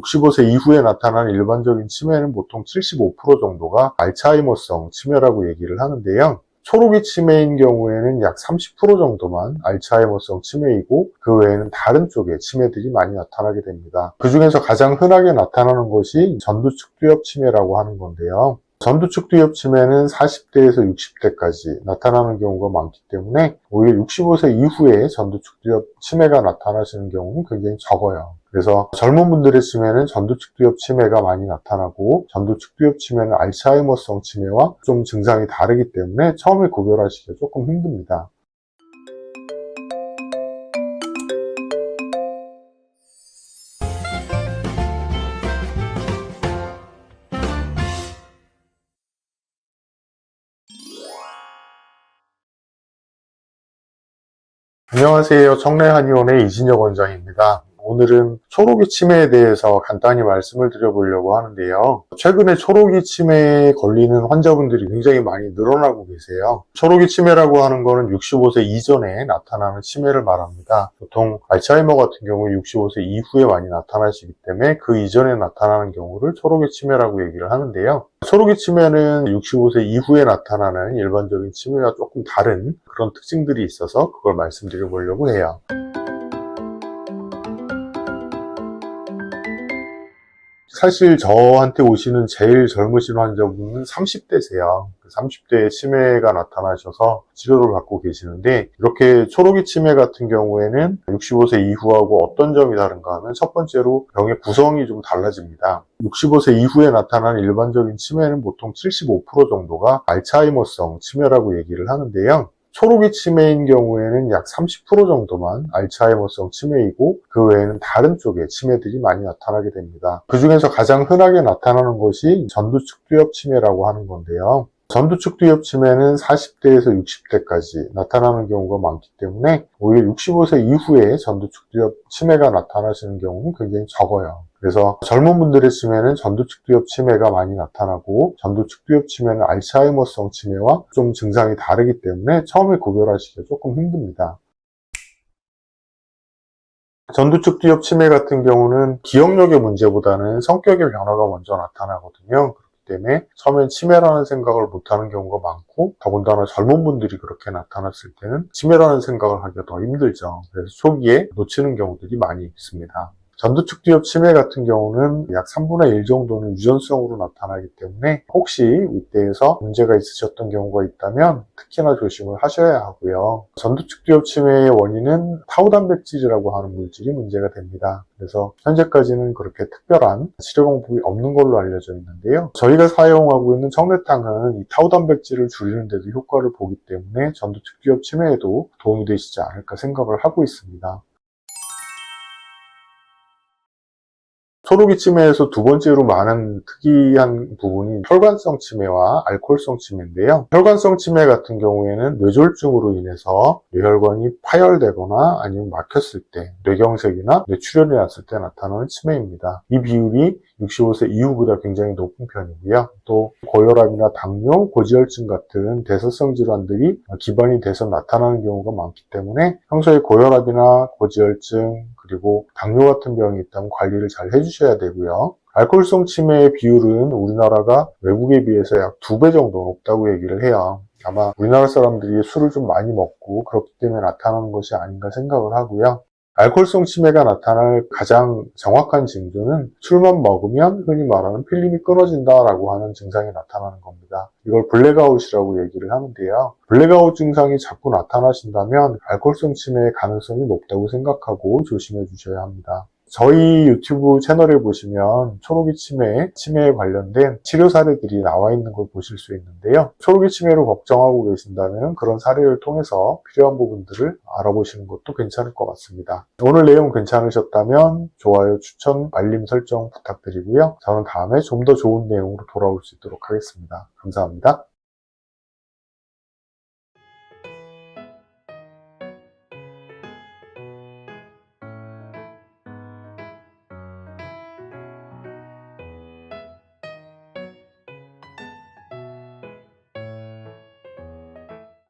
65세 이후에 나타나는 일반적인 치매는 보통 75% 정도가 알츠하이머성 치매라고 얘기를 하는데요. 초록이 치매인 경우에는 약 30% 정도만 알츠하이머성 치매이고 그 외에는 다른 쪽에 치매들이 많이 나타나게 됩니다. 그 중에서 가장 흔하게 나타나는 것이 전두축두엽 치매라고 하는 건데요. 전두축두엽 치매는 40대에서 60대까지 나타나는 경우가 많기 때문에 오히려 65세 이후에 전두축두엽 치매가 나타나시는 경우는 굉장히 적어요. 그래서 젊은 분들의 치매는 전두축두엽 치매가 많이 나타나고 전두축두엽 치매는 알츠하이머성 치매와 좀 증상이 다르기 때문에 처음에 구별하시기가 조금 힘듭니다. 안녕하세요. 청래한의원의 이진혁 원장입니다. 오늘은 초록이 치매에 대해서 간단히 말씀을 드려보려고 하는데요. 최근에 초록이 치매에 걸리는 환자분들이 굉장히 많이 늘어나고 계세요. 초록이 치매라고 하는 것은 65세 이전에 나타나는 치매를 말합니다. 보통 알츠하이머 같은 경우 65세 이후에 많이 나타나시기 때문에 그 이전에 나타나는 경우를 초록이 치매라고 얘기를 하는데요. 초록이 치매는 65세 이후에 나타나는 일반적인 치매와 조금 다른 그런 특징들이 있어서 그걸 말씀드려보려고 해요. 사실 저한테 오시는 제일 젊으신 환자분은 30대세요. 30대에 치매가 나타나셔서 치료를 받고 계시는데 이렇게 초록이 치매 같은 경우에는 65세 이후하고 어떤 점이 다른가 하면 첫 번째로 병의 구성이 좀 달라집니다. 65세 이후에 나타나는 일반적인 치매는 보통 75% 정도가 알츠하이머성 치매라고 얘기를 하는데요. 초록이 치매인 경우에는 약 30% 정도만 알츠하이머성 치매이고 그 외에는 다른 쪽에 치매들이 많이 나타나게 됩니다. 그 중에서 가장 흔하게 나타나는 것이 전두축두엽 치매라고 하는 건데요. 전두축두엽 치매는 40대에서 60대까지 나타나는 경우가 많기 때문에 오히려 65세 이후에 전두축두엽 치매가 나타나시는 경우는 굉장히 적어요. 그래서 젊은 분들의 치매는 전두축두엽 치매가 많이 나타나고 전두축두엽 치매는 알츠하이머성 치매와 좀 증상이 다르기 때문에 처음에 구별하시기가 조금 힘듭니다. 전두축두엽 치매 같은 경우는 기억력의 문제보다는 성격의 변화가 먼저 나타나거든요. 그렇기 때문에 처음엔 치매라는 생각을 못하는 경우가 많고 더군다나 젊은 분들이 그렇게 나타났을 때는 치매라는 생각을 하기가 더 힘들죠. 그래서 초기에 놓치는 경우들이 많이 있습니다. 전두축두엽 치매 같은 경우는 약 3분의 1 정도는 유전성으로 나타나기 때문에 혹시 이때에서 문제가 있으셨던 경우가 있다면 특히나 조심을 하셔야 하고요. 전두축두엽 치매의 원인은 타우 단백질이라고 하는 물질이 문제가 됩니다. 그래서 현재까지는 그렇게 특별한 치료 방법이 없는 걸로 알려져 있는데요. 저희가 사용하고 있는 청래탕은 이 타우 단백질을 줄이는 데도 효과를 보기 때문에 전두축두엽 치매에도 도움이 되시지 않을까 생각을 하고 있습니다. 초록이 치매에서 두 번째로 많은 특이한 부분이 혈관성 치매와 알코올성 치매인데요. 혈관성 치매 같은 경우에는 뇌졸중으로 인해서 뇌혈관이 파열되거나 아니면 막혔을 때, 뇌경색이나 뇌출혈이 났을 때 나타나는 치매입니다. 이 비율이 65세 이후보다 굉장히 높은 편이고요. 또 고혈압이나 당뇨, 고지혈증 같은 대사성 질환들이 기반이 돼서 나타나는 경우가 많기 때문에 평소에 고혈압이나 고지혈증 그리고 당뇨 같은 병이 있다면 관리를 잘 해주셔야 되고요. 알코올성 치매의 비율은 우리나라가 외국에 비해서 약 2배 정도 높다고 얘기를 해요. 아마 우리나라 사람들이 술을 좀 많이 먹고 그렇기 때문에 나타나는 것이 아닌가 생각을 하고요. 알코올성 치매가 나타날 가장 정확한 징조는 술만 먹으면 흔히 말하는 필름이 끊어진다라고 하는 증상이 나타나는 겁니다. 이걸 블랙아웃이라고 얘기를 하는데요. 블랙아웃 증상이 자꾸 나타나신다면 알코올성 치매의 가능성이 높다고 생각하고 조심해 주셔야 합니다. 저희 유튜브 채널에 보시면 초록이 치매에 관련된 치료 사례들이 나와 있는 걸 보실 수 있는데요. 초록이 치매로 걱정하고 계신다면 그런 사례를 통해서 필요한 부분들을 알아보시는 것도 괜찮을 것 같습니다. 오늘 내용 괜찮으셨다면 좋아요, 추천, 알림 설정 부탁드리고요. 저는 다음에 좀 더 좋은 내용으로 돌아올 수 있도록 하겠습니다. 감사합니다.